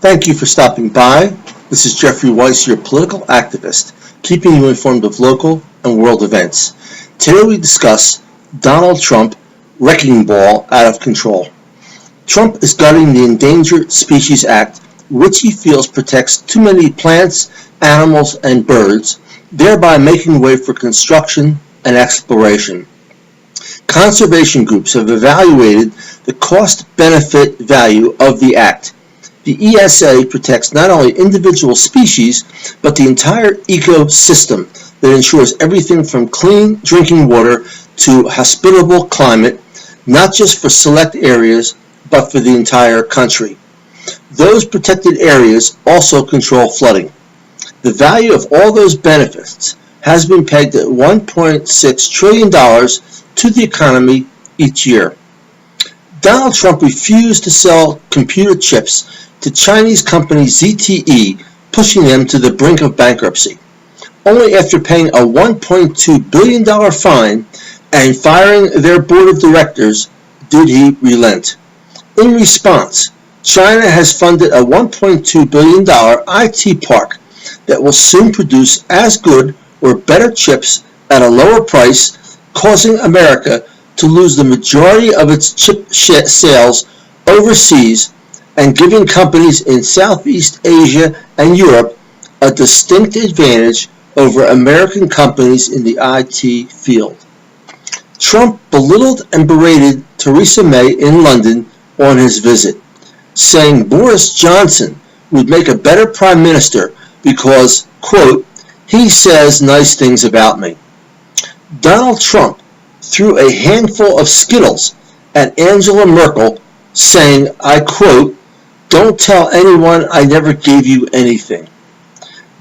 Thank you for stopping by. This is Jeffrey Weiss, your political activist, keeping you informed of local and world events. Today we discuss Donald Trump, wrecking ball out of control. Trump is gutting the Endangered Species Act, which he feels protects too many plants, animals, and birds, thereby making way for construction and exploration. Conservation groups have evaluated the cost-benefit value of the act. The ESA protects not only individual species, but the entire ecosystem that ensures everything from clean drinking water to hospitable climate, not just for select areas, but for the entire country. Those protected areas also control flooding. The value of all those benefits has been pegged at $1.6 trillion to the economy each year. Donald Trump refused to sell computer chips to Chinese company ZTE, pushing them to the brink of bankruptcy. Only after paying a $1.2 billion fine and firing their board of directors did he relent. In response, China has funded a $1.2 billion IT park that will soon produce as good or better chips at a lower price, causing America to lose the majority of its chip sales overseas and giving companies in Southeast Asia and Europe a distinct advantage over American companies in the IT field. Trump belittled and berated Theresa May in London on his visit, saying Boris Johnson would make a better prime minister because, quote, he says nice things about me. Donald Trump threw a handful of Skittles at Angela Merkel, saying, I quote, don't tell anyone I never gave you anything.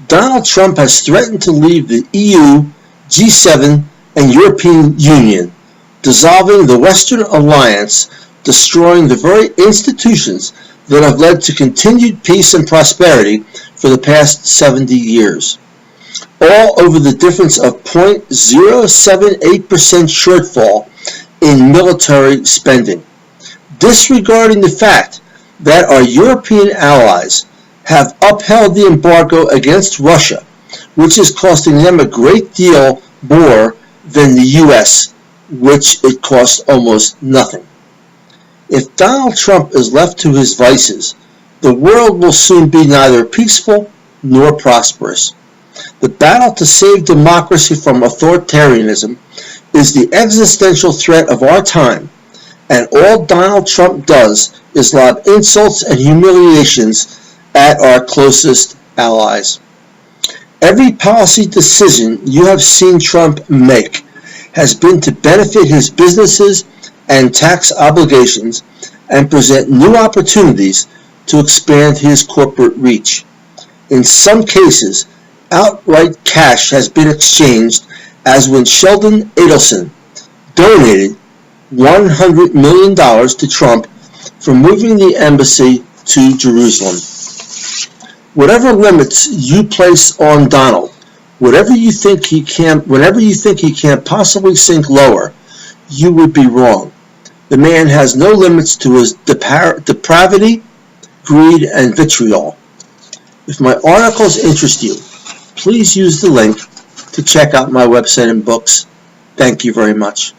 Donald Trump has threatened to leave the EU, G7, and European Union, dissolving the Western Alliance, destroying the very institutions that have led to continued peace and prosperity for the past 70 years. All over the difference of 0.078% shortfall in military spending, disregarding the fact that our European allies have upheld the embargo against Russia, which is costing them a great deal more than the U.S., which it costs almost nothing. If Donald Trump is left to his vices, the world will soon be neither peaceful nor prosperous. The battle to save democracy from authoritarianism is the existential threat of our time, and all Donald Trump does is lob insults and humiliations at our closest allies. Every policy decision you have seen Trump make has been to benefit his businesses and tax obligations and present new opportunities to expand his corporate reach. In some cases, outright cash has been exchanged, as when Sheldon Adelson donated $100 million to Trump for moving the embassy to Jerusalem. Whatever limits you place on Donald, whenever you think he can't possibly sink lower, you would be wrong. The man has no limits to his depravity, greed, and vitriol. If my articles interest you, please use the link to check out my website and books. Thank you very much.